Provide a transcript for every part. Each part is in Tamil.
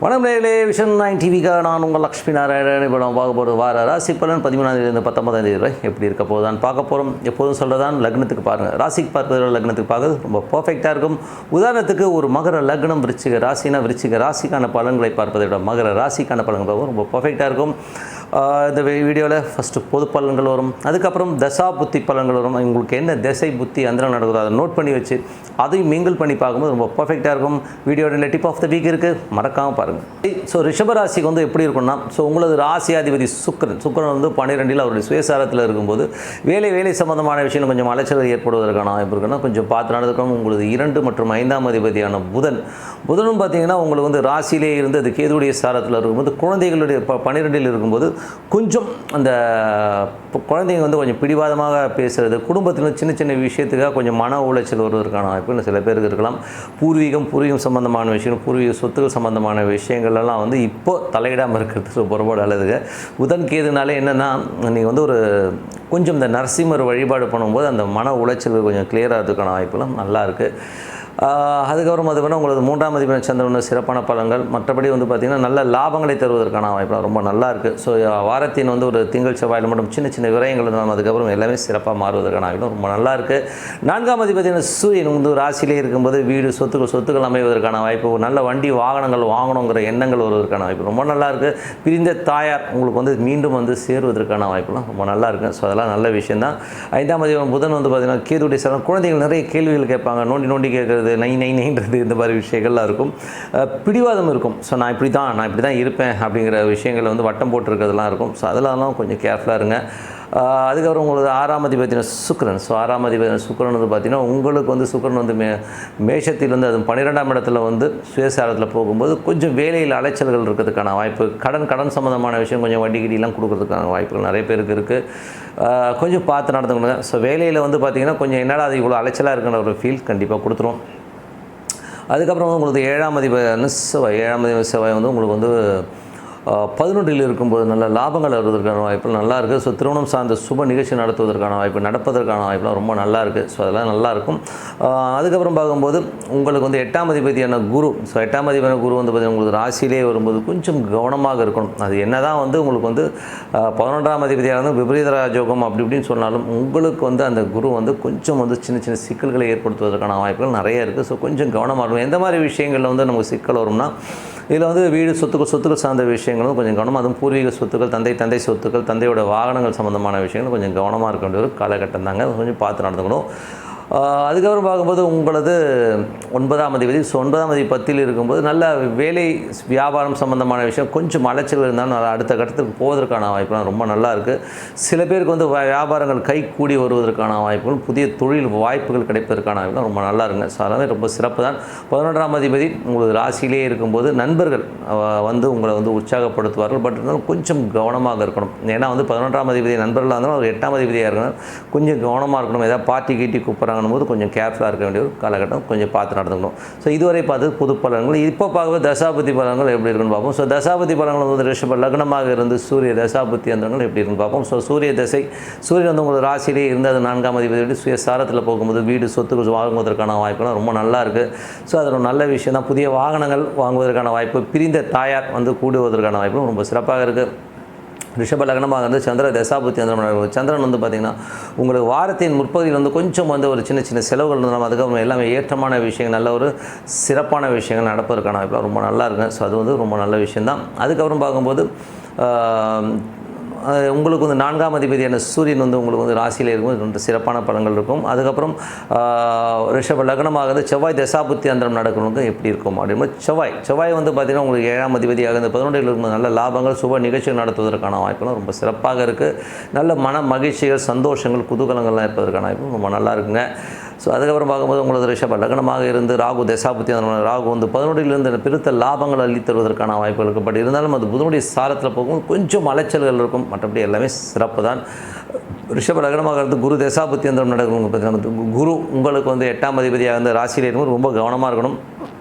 வணக்கம் நேயர்களே, விஷன் 9 டிவிக்காக நான் உங்கள் லக்ஷ்மி நாராயணன். இப்போ நம்ம பார்க்க போகிறது வார ராசி பலன் 13ஆம் 19ஆம் தேதி வரை எப்படி இருக்க போகுதான்னு பார்க்க போகிறோம். எப்போதும் சொல்கிறதான் லக்னத்துக்கு பாருங்கள், ராசிக்கு பார்க்கறது லக்னத்துக்கு பார்க்கறது ரொம்ப பர்ஃபெக்டாக இருக்கும். உதாரணத்துக்கு ஒரு மகர லக்னம் விருச்சிக ராசினா விருச்சிக ராசிக்கான பலன்களை பார்ப்பதை விட மகர ராசிக்கான பலன்கள் பார்ப்போம் ரொம்ப பர்ஃபெக்டாக இருக்கும். இந்த வீடியோவில் ஃபஸ்ட்டு பொது பலன்கள் வரும், அதுக்கப்புறம் தசா புத்தி பலன்கள் வரும். உங்களுக்கு என்ன திசை புத்தி அந்தரம் நடக்குதோ அதை நோட் பண்ணி வச்சு அதையும் மிங்கிள் பண்ணி பார்க்கும்போது ரொம்ப பர்ஃபெக்டாக இருக்கும். வீடியோட டிப் ஆஃப் த வீக் இருக்குது, மறக்காமல் பாருங்கள். ஸோ ரிஷபராசிக்கு வந்து எப்படி இருக்குன்னா, ஸோ உங்களது ராசியாதிபதி சுக்கிரன் வந்து 12 அவருடைய சுயசாரத்தில் இருக்கும்போது வேலை சம்பந்தமான விஷயம் கொஞ்சம் அலைச்சல் ஏற்படுவதற்கான வாய்ப்பு இருக்குன்னா கொஞ்சம் பார்த்து நடந்துக்கணும். உங்களது 2 மற்றும் 5ஆம் அதிபதியான புதனும் பார்த்தீங்கன்னா உங்களுக்கு வந்து ராசியிலே இருந்து அது கேதுடைய சாரத்தில் இருக்கும்போது குழந்தைகளுடைய 12 இருக்கும்போது கொஞ்சம் அந்த குழந்தைங்க வந்து கொஞ்சம் பிடிவாதமாக பேசுகிறது, குடும்பத்தில் சின்ன சின்ன விஷயத்துக்காக கொஞ்சம் மன உளைச்சல் வருவதற்கான வாய்ப்பு சில பேருக்கு இருக்கலாம். பூர்வீகம் சம்பந்தமான விஷயம், பூர்வீக சொத்துக்கள் சம்பந்தமான விஷயங்கள்லாம் வந்து இப்போ தலையிடாமல் இருக்கிறது ரொம்ப நல்லதுங்க. புதன் கேதுனாலே என்னென்னா, நீங்கள் வந்து ஒரு கொஞ்சம் இந்த நரசிம்மர் வழிபாடு பண்ணும்போது அந்த மன உளைச்சல் கொஞ்சம் கிளியராக இருக்கிறதுக்கான வாய்ப்புலாம் நல்லா இருக்குது. அதுக்கப்புறம் அது வேணால் உங்களுக்கு 3ஆம் அதிபதி சந்திரன் சிறப்பான பலன்கள், மற்றபடி வந்து பார்த்திங்கன்னா நல்ல லாபங்களை தருவதற்கான வாய்ப்புலாம் ரொம்ப நல்லா இருக்குது. ஸோ வாரத்தின் வந்து ஒரு திங்கள் செவ்வாயில் மட்டும் சின்ன சின்ன விரயங்கள் இருந்தாலும் அதுக்கப்புறம் எல்லாமே சிறப்பாக மாறுவதற்கான வாய்ப்பும் ரொம்ப நல்லா இருக்குது. 4ஆம் அதிபதியான சூரியன் வந்து ராசியிலே இருக்கும்போது வீடு சொத்துக்கள் அமைவதற்கான வாய்ப்பு, நல்ல வண்டி வாகனங்கள் வாங்கணுங்கிற எண்ணங்கள் வருவதற்கான வாய்ப்பு ரொம்ப நல்லா இருக்குது. பிரிந்த தாயார் உங்களுக்கு வந்து மீண்டும் வந்து சேருவதற்கான வாய்ப்புலாம் ரொம்ப நல்லா இருக்குது. ஸோ அதெல்லாம் நல்ல விஷயந்தான். 5ஆம் அதிபதி புதன் வந்து பார்த்திங்கன்னா கேதுடைய சாரம், குழந்தைகள் நிறைய கேள்விகள் கேட்பாங்க, நோண்டி கேட்குறது, நைன்றது இந்த மாதிரி விஷயங்கள்லாம் இருக்கும். பிடிவாதம் இருக்கும். ஸோ நான் இப்படி தான் இருப்பேன் அப்படிங்கிற விஷயங்களை வந்து வட்டம் போட்டுருக்கிறதுலாம் இருக்கும். ஸோ அதெல்லாம் கொஞ்சம் கேர்ஃபுல்லாக இருங்க. அதுக்கப்புறம் உங்களுக்கு 6ஆம் அதிபதியான சுக்கிரன். ஸோ 6ஆம் அதிபதியான சுக்கிரன் வந்து பார்த்திங்கன்னா உங்களுக்கு வந்து சுக்கிரன் வந்து மேஷத்தில் வந்து அது 12ஆம் இடத்துல வந்து சுயசாரத்தில் போகும்போது கொஞ்சம் வேலையில் அலைச்சல்கள் இருக்கிறதுக்கான வாய்ப்பு, கடன் சம்மந்தமான விஷயம் கொஞ்சம் வட்டி கிட்டிலாம் கொடுக்கறதுக்கான வாய்ப்புகள் நிறைய பேருக்கு இருக்குது. கொஞ்சம் பார்த்து நடந்துக்கணுங்க. ஸோ வேலையில் வந்து பார்த்திங்கன்னா கொஞ்சம் என்னடா அது இவ்வளோ அலைச்சலாக இருக்குன்ற ஒரு ஃபீல் கண்டிப்பாக கொடுத்துரும். அதுக்கப்புறம் வந்து உங்களுக்கு 7ஆம் அதிபதியான செவ்வாய் வந்து உங்களுக்கு வந்து 11 இருக்கும்போது நல்ல லாபங்கள் வருவதற்கான வாய்ப்புகள் நல்லா இருக்குது. ஸோ திருமணம் சார்ந்த சுப நிகழ்ச்சி நடத்துவதற்கான வாய்ப்பு, நடப்பதற்கான வாய்ப்புலாம் ரொம்ப நல்லா இருக்குது. ஸோ அதெல்லாம் நல்லாயிருக்கும். அதுக்கப்புறம் பார்க்கும்போது உங்களுக்கு வந்து 8ஆம் அதிபதியான குரு. ஸோ 8ஆம் அதிபதியான குரு வந்து பார்த்திங்கன்னா உங்களுக்கு ராசியிலே வரும்போது கொஞ்சம் கவனமாக இருக்கணும். அது என்ன தான் வந்து உங்களுக்கு வந்து 11ஆம் அதிபதியாக வந்து விபரீத ராஜயோகம் அப்படி இப்படின்னு சொன்னாலும் உங்களுக்கு வந்து அந்த குரு வந்து கொஞ்சம் வந்து சின்ன சின்ன சிக்கல்களை ஏற்படுத்துவதற்கான வாய்ப்புகள் நிறைய இருக்குது. ஸோ கொஞ்சம் கவனமாக இருக்கணும். எந்த மாதிரி விஷயங்களில் வந்து நமக்கு சிக்கல் வரும்னா, இதில் வந்து வீடு சொத்துக்கள் சார்ந்த விஷயங்களும் கொஞ்சம் கவனமாக, அதுவும் பூர்வீக சொத்துக்கள், தந்தை சொத்துக்கள், தந்தையோட வாகனங்கள் சம்மந்தமான விஷயங்கள் கொஞ்சம் கவனமாக இருக்க வேண்டிய ஒரு காலகட்டம் தாங்க. கொஞ்சம் பார்த்து நடந்துக்கணும். அதுக்கப்புறம் பார்க்கும்போது உங்களது 9ஆம் அதிபதி. ஸோ 9ஆம் அதிபதி 10 இருக்கும்போது நல்ல வேலை வியாபாரம் சம்மந்தமான விஷயம் கொஞ்சம் அலைச்சல் இருந்தாலும் நல்லா அடுத்த கட்டத்துக்கு போவதற்கான வாய்ப்புலாம் ரொம்ப நல்லா இருக்குது. சில பேருக்கு வந்து வியாபாரங்கள் கை கூடி வருவதற்கான வாய்ப்புகள், புதிய தொழில் வாய்ப்புகள் கிடைப்பதற்கான வாய்ப்புலாம் ரொம்ப நல்லா இருக்குங்க. ஸோ அதெல்லாமே ரொம்ப சிறப்பு தான். 11ஆம் அதிபதி உங்களுக்கு ராசியிலே இருக்கும்போது நண்பர்கள் வந்து உங்களை வந்து உற்சாகப்படுத்துவார்கள். பட் இருந்தாலும் கொஞ்சம் கவனமாக இருக்கணும். ஏன்னா வந்து 11ஆம் அதிபதி நண்பர்களாக இருந்தாலும் ஒரு 8ஆம் அதிபதியாக இருக்கணும், கொஞ்சம் கவனமாக இருக்கணும். ஏதாவது பார்ட்டி கூப்பிட்றாங்க போது கொஞ்சம் கேர்ஃபுல்லாக இருக்க வேண்டிய ஒரு காலகட்டம், கொஞ்சம் பார்த்து நடந்துக்கணும். ஸோ இதுவரை பார்த்து பொது பலன்கள். இப்போ பார்க்கும்போது தசாபதி பலன்கள் எப்படி இருக்குன்னு பார்ப்போம். ஸோ தசாபதி பலன்கள் வந்து ரிஷப லக்னமாக இருந்து சூரிய தசாபதி அந்தங்கள் எப்படி இருக்குன்னு பார்ப்போம். ஸோ சூரிய தசை, சூரியன் வந்து உங்களுக்கு ராசியிலே இருந்து அது 4ஆம் அதிபதி சுயசாரத்தில் போகும்போது வீடு சொத்துக்கள் வாங்குவதற்கான வாய்ப்புலாம் ரொம்ப நல்லா இருக்குது. ஸோ அது ஒரு நல்ல விஷயம் தான். புதிய வாகனங்கள் வாங்குவதற்கான வாய்ப்பு, பிரிந்த தாயார் வந்து கூடுவதற்கான வாய்ப்பும் ரொம்ப சிறப்பாக இருக்குது. ரிஷப லக்னமாக வந்து சந்திர தசாபுத்தி சந்திரன் வந்து பார்த்திங்கன்னா உங்களுக்கு வாரத்தின் முற்பகுதியில் வந்து கொஞ்சம் வந்து ஒரு சின்ன சின்ன செலவுகள் இருந்தாலும் அதுக்கப்புறம் எல்லாமே ஏற்றமான விஷயங்கள், நல்ல ஒரு சிறப்பான விஷயங்கள் நடப்பதற்கான வாய்ப்பு ரொம்ப நல்லா இருக்குங்க. ஸோ அது வந்து ரொம்ப நல்ல விஷயந்தான். அதுக்கப்புறம் பார்க்கும்போது உங்களுக்கு வந்து 4ஆம் அதிபதியான சூரியன் வந்து உங்களுக்கு வந்து ராசியில் இருக்கும்போது ரொம்ப சிறப்பான பலன்கள் இருக்கும். அதுக்கப்புறம் ரிஷப லக்னமாக வந்து செவ்வாய் தசாபுத்தி அந்தரம் நடக்கணுங்க எப்படி இருக்கும் அப்படிங்கும்போது செவ்வாய் வந்து பார்த்திங்கன்னா உங்களுக்கு 7ஆம் அதிபதியாக இந்த 11 இருக்கும்போது நல்ல லாபங்கள் சுப நிகழ்ச்சிகள் நடத்துவதற்கான வாய்ப்புகளும் ரொம்ப சிறப்பாக இருக்குது. நல்ல மன மகிழ்ச்சிகள், சந்தோஷங்கள், குதூகலங்கள்லாம் இருப்பதற்கான வாய்ப்பு ரொம்ப நல்லா இருக்குங்க. ஸோ அதுக்கப்புறம் பார்க்கும்போது உங்களது ரிஷப லக்னமாக இருந்து ராகு தசாபுத்தி ராகு வந்து 11 பெருத்த லாபங்கள் அள்ளி தருவதற்கான வாய்ப்புகள் இருக்குது. பட் இருந்தாலும் அது புதனுடைய சாரத்தில் போகும்போது கொஞ்சம் அலைச்சல்கள் இருக்கும். மற்றபடி எல்லாமே சிறப்பு தான். ரிஷப லக்னமாக இருந்து குரு தசாபுத்தி நடக்கணும். பார்த்தீங்கன்னா குரு உங்களுக்கு வந்து 8ஆம் அதிபதியாக இருந்து ராசியில் இருக்கும்போது ரொம்ப கவனமாக இருக்கணும்.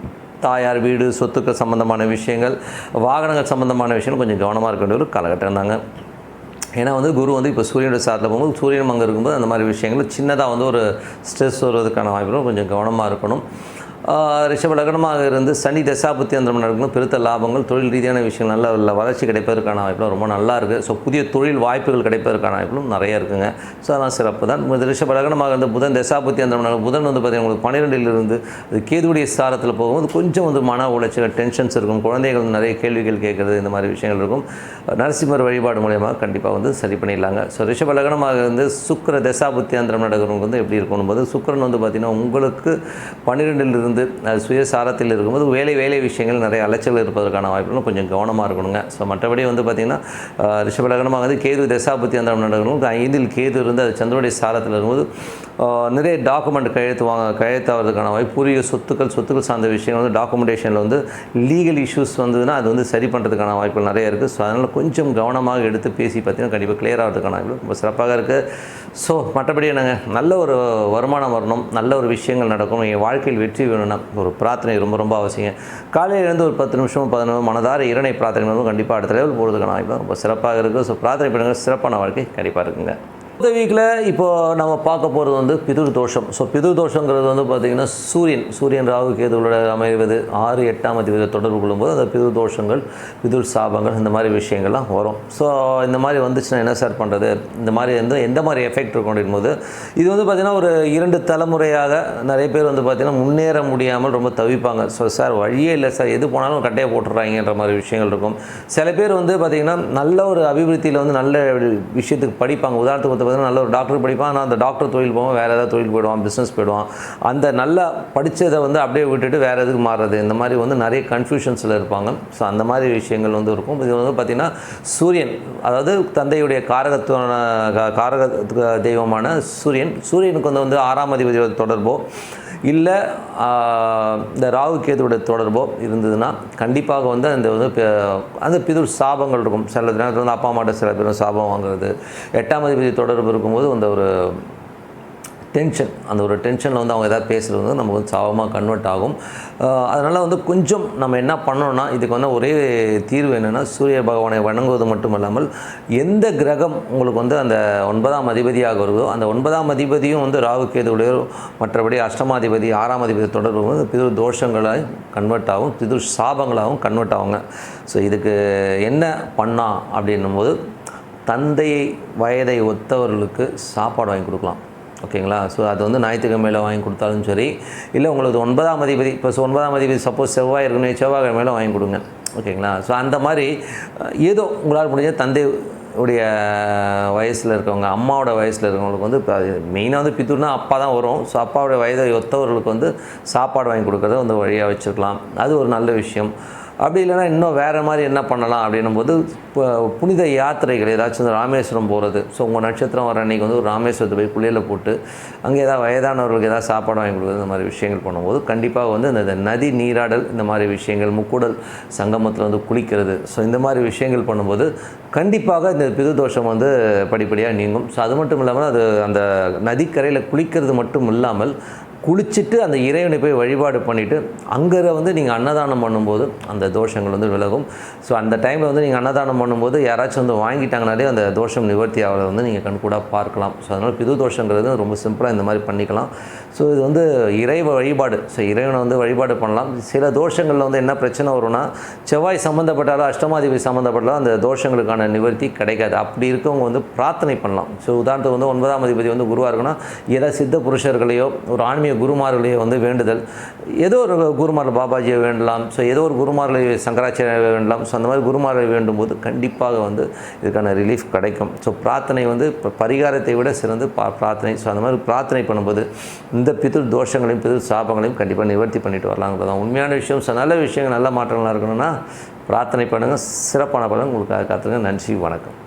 தாயார், வீடு, சொத்துக்கள் சம்மந்தமான விஷயங்கள், வாகனங்கள் சம்மந்தமான விஷயங்கள் கொஞ்சம் கவனமாக இருக்க வேண்டிய ஒரு காலகட்டம் தாங்க. ஏன்னா வந்து குரு வந்து இப்போ சூரியனோட சாரத்தில் போகும்போது சூரியன் அங்கே இருக்கும்போது அந்த மாதிரி விஷயங்கள் சின்னதாக வந்து ஒரு ஸ்ட்ரெஸ் வருவதற்கான வாய்ப்புகளும் கொஞ்சம் கவனமாக இருக்கணும். ரிஷப லக்னமாக இருந்து சனி தசாபுத்தி அந்தரம் நடக்கணும். பெருத்த லாபங்கள், தொழில் ரீதியான விஷயங்கள் நல்ல வளர்ச்சி கிடைப்பதற்கான வாய்ப்புலாம் ரொம்ப நல்லா இருக்குது. ஸோ புதிய தொழில் வாய்ப்புகள் கிடைப்பதற்கான வாய்ப்புகளும் நிறைய இருக்குங்க. ஸோ அதெல்லாம் சிறப்பு தான். ரிஷப லக்னமாக இருந்த புதன் தசாபுத்தி அந்தரம் நடக்கும். புதன் வந்து பார்த்தீங்கன்னா உங்களுக்கு 12லிருந்து அது கேதுவுடைய சாரத்தில் போகும்போது கொஞ்சம் வந்து மன உளைச்சல், டென்ஷன்ஸ் இருக்கும். குழந்தைகள் நிறைய கேள்விகள் கேட்குறது, இந்த மாதிரி விஷயங்கள் இருக்கும். நரசிம்மர் வழிபாடு மூலயமா கண்டிப்பாக வந்து சரி பண்ணிடலாங்க. ஸோ ரிஷப லக்னமாக இருந்து சுக்கிர தசாபுத்தி அந்தரம் நடக்கிறவங்க வந்து எப்படி இருக்கணும் போது சுக்கிரன் வந்து பார்த்திங்கன்னா உங்களுக்கு 12லிருந்து அது சுயசாரத்தில் இருக்கும்போது வேலை விஷயங்கள் நிறைய அலைச்சல் இருப்பதற்கான வாய்ப்புகளும் கொஞ்சம் கவனமாக இருக்கணுங்க. ஸோ மற்றபடி வந்து பார்த்திங்கன்னா ரிஷப லக்னமாக வந்து கேது தசாபுத்தி அந்தரம் நடக்கணும். 5ல் கேது இருந்து அது சந்திரனுடைய சாரத்தில் இருக்கும்போது நிறைய டாக்குமெண்ட் கையெழுத்தாகிறதுக்கான வாய்ப்பு, பூர்வீக சொத்துக்கள் சார்ந்த விஷயங்கள் வந்து டாக்குமெண்டேஷனில் வந்து லீகல் இஷ்யூஸ் வந்ததுன்னா அது வந்து சரி பண்ணுறதுக்கான வாய்ப்புகள் நிறைய இருக்குது. ஸோ அதனால் கொஞ்சம் கவனமாக எடுத்து பேசி பார்த்தீங்கன்னா கண்டிப்பாக கிளியர் ஆகிறதுக்கான வாய்ப்பு ரொம்ப சிறப்பாக இருக்குது. ஸோ மற்றபடி என்னங்க, நல்ல ஒரு வருமானம் வரணும், நல்ல ஒரு விஷயங்கள் நடக்கும், என் வாழ்க்கையில் வெற்றி வேணும்னா ஒரு பிரார்த்தனை ரொம்ப அவசியம். காலையில் இருந்து ஒரு 10 நிமிஷம் 15 நிமிஷம் மனதார இரணை பிரார்த்தனை கண்டிப்பாக அடுத்த லெவல் போகிறதுக்கான வாய்ப்பு ரொம்ப சிறப்பாக இருக்குது. ஸோ பிரார்த்தனை பண்ணுங்கள், சிறப்பான வாழ்க்கை கண்டிப்பாக இருக்குங்க. இந்த வீக்கில் இப்போது நம்ம பார்க்க போகிறது வந்து பிதுர் தோஷம். ஸோ பிதுர் தோஷங்கிறது வந்து பார்த்திங்கன்னா சூரியன் ராகு கேதுவோட அமைவது 6, 8ஆம் அதிபதி தொடர்பு கொள்ளும்போது அந்த பிதுர் தோஷங்கள், பிதுர் சாபங்கள், இந்த மாதிரி விஷயங்கள்லாம் வரும். ஸோ இந்த மாதிரி வந்துச்சுன்னா என்ன சார் பண்ணுறது, இந்த மாதிரி வந்து எந்த மாதிரி எஃபெக்ட் இருக்கும் அப்படின்போது இது வந்து பார்த்திங்கன்னா ஒரு 2 தலைமுறையாக நிறைய பேர் வந்து பார்த்திங்கன்னா முன்னேற முடியாமல் ரொம்ப தவிப்பாங்க. ஸோ சார் வழியே இல்லை சார், எது போனாலும் கட்டையை போட்டுடுறாங்கன்ற மாதிரி விஷயங்கள் இருக்கும். சில பேர் வந்து பார்த்திங்கன்னா நல்ல ஒரு அபிவிருத்தியில் வந்து நல்ல விஷயத்துக்கு படிப்பாங்க. உதாரணத்துக்கு நல்ல ஒரு டாக்டர் படிப்பான், ஆனால் அந்த டாக்டர் தொழில் போவான், வேறு ஏதாவது தொழில் போயிடுவான், பிஸ்னஸ் போயிடுவான். அந்த நல்லா படித்ததை வந்து அப்படியே விட்டுட்டு வேறு எதுக்கு மாறுறது, இந்த மாதிரி வந்து நிறைய கன்ஃபியூஷன்ஸில் இருப்பாங்க. ஸோ அந்த மாதிரி விஷயங்கள் வந்து இருக்கும். இது வந்து பார்த்திங்கன்னா சூரியன், அதாவது தந்தையுடைய காரக தெய்வமான சூரியனுக்கு வந்து 6ஆம் அதிபதி தொடர்போ இல்லை இந்த ராகு கேதுவோட தொடர்போ இருந்ததுன்னா கண்டிப்பாக வந்து அந்த பிதுர் சாபங்கள் இருக்கும். சில நேரத்தில் வந்து அப்பா அம்மாட்ட சில பேரும் சாபம் வாங்குறது. 8ஆம் அதிபதி தொடர்பு இருக்கும்போது அந்த ஒரு டென்ஷன், அந்த ஒரு டென்ஷனில் வந்து அவங்க எதாவது பேசுகிறது வந்து நமக்கு வந்து சாபமாக கன்வெர்ட் ஆகும். அதனால் வந்து கொஞ்சம் நம்ம என்ன பண்ணோன்னா இதுக்கு வந்து ஒரே தீர்வு என்னென்னா சூரிய பகவானை வணங்குவது மட்டும் இல்லாமல் எந்த கிரகம் உங்களுக்கு வந்து அந்த 9ஆம் அதிபதியாக வருதோ அந்த 9ஆம் அதிபதியும் வந்து ராகு கேதுவுடைய மற்றபடி அஷ்டமாதிபதி 6ஆம் அதிபதி தொடர்பு வந்து பிதுர் தோஷங்களாக கன்வெர்ட் ஆகும், பிதுர் சாபங்களாகவும் கன்வெர்ட் ஆகுங்க. ஸோ இதுக்கு என்ன பண்ணா அப்படின்னும் போது தந்தையை வயதை ஒத்தவர்களுக்கு சாப்பாடு வாங்கி கொடுக்கலாம். ஓகேங்களா? ஸோ அது வந்து ஞாயிற்றுக்கிழமையில் வாங்கி கொடுத்தாலும் சரி, இல்லை உங்களுக்கு 9ஆம் அதிபதி இப்போ 9ஆம் அதிபதி சப்போஸ் செவ்வாய் இருக்குன்னு செவ்வாய்க்கிழமையில் வாங்கி கொடுங்க. ஓகேங்களா? ஸோ அந்த மாதிரி ஏதோ உங்களால் முடிஞ்ச தந்தை உடைய வயசில் இருக்கவங்க, அம்மாவோட வயசில் இருக்கவங்களுக்கு வந்து இப்போ மெயினாக வந்து பிதுர்னா அப்பா தான் வரும். ஸோ அப்பாவோட வயதை ஒத்தவர்களுக்கு வந்து சாப்பாடு வாங்கி கொடுக்குறத வந்து வழியாக வச்சுருக்கலாம். அது ஒரு நல்ல விஷயம். அப்படி இல்லைனா இன்னும் வேறு மாதிரி என்ன பண்ணலாம் அப்படின்னும் போது புனித யாத்திரைகள் ஏதாச்சும் வந்து ராமேஸ்வரம் போகிறது. ஸோ உங்கள் நட்சத்திரம் வர அன்றைக்கி வந்து ஒரு ராமேஸ்வரத்தை போய் குளியலில் போட்டு அங்கே ஏதாவது வயதானவர்களுக்கு ஏதாவது சாப்பாடு வாங்கி கொடுக்குறது, இந்த மாதிரி விஷயங்கள் பண்ணும்போது கண்டிப்பாக வந்து இந்த நதி நீராடல், இந்த மாதிரி விஷயங்கள், முக்கூடல் சங்கமத்தில் வந்து குளிக்கிறது, ஸோ இந்த மாதிரி விஷயங்கள் பண்ணும்போது கண்டிப்பாக இந்த பிதுர்தோஷம் வந்து படிப்படியாக நீங்கும். ஸோ அது மட்டும் இல்லாமல் அது அந்த நதிக்கரையில் குளிக்கிறது மட்டும் இல்லாமல் குளிச்சுட்டு அந்த இறைவனை போய் வழிபாடு பண்ணிவிட்டு அங்கே வந்து நீங்கள் அன்னதானம் பண்ணும்போது அந்த தோஷங்கள் வந்து விலகும். ஸோ அந்த டைமில் வந்து நீங்கள் அன்னதானம் பண்ணும்போது யாராச்சும் வந்து வாங்கிட்டாங்கனாலே அந்த தோஷம் நிவர்த்தி ஆகிறத வந்து நீங்கள் கண்கூடாக பார்க்கலாம். ஸோ அதனால் பிது தோஷங்கிறது ரொம்ப சிம்பிளாக இந்த மாதிரி பண்ணிக்கலாம். ஸோ இது வந்து வழிபாடு. ஸோ இறைவனை வந்து வழிபாடு பண்ணலாம். சில தோஷங்களில் வந்து என்ன பிரச்சனை வரும்னா செவ்வாய் சம்மந்தப்பட்டாலும் அஷ்டமாதிபதி சம்மந்தப்பட்டாலும் அந்த தோஷங்களுக்கான நிவர்த்தி கிடைக்காது. அப்படி இருக்கவங்க வந்து பிரார்த்தனை பண்ணலாம். ஸோ உதாரணத்துக்கு வந்து 9ஆம் அதிபதி வந்து குருவாக இருக்குன்னா ஏதாவது சித்த புருஷர்களையோ ஒரு ஆன்மீக குருமார்களையோ வந்து வேண்டுதல், ஏதோ ஒரு குருமார்கள் பாபாஜியை வேண்டலாம். ஸோ ஏதோ ஒரு குருமார்களை சங்கராச்சாரியை வேண்டலாம். ஸோ அந்த மாதிரி குருமார்களை வேண்டும் போது கண்டிப்பாக வந்து இதுக்கான ரிலீஃப் கிடைக்கும். ஸோ பிரார்த்தனை வந்து பரிகாரத்தை விட சிறந்து பிரார்த்தனை. ஸோ அந்த மாதிரி பிரார்த்தனை பண்ணும்போது இந்த பிதுர் தோஷங்களையும் பிதுர் சாபங்களையும் கண்டிப்பாக நிவர்த்தி பண்ணிட்டு வரலாங்கிறதான் உண்மையான விஷயம். ஸோ நல்ல விஷயங்கள் நல்ல மாற்றங்களாக இருக்கணும்னா பிரார்த்தனை பண்ணுங்கள். சிறப்பான பலன் உங்களுக்கு காத்துங்க. நன்றி, வணக்கம்.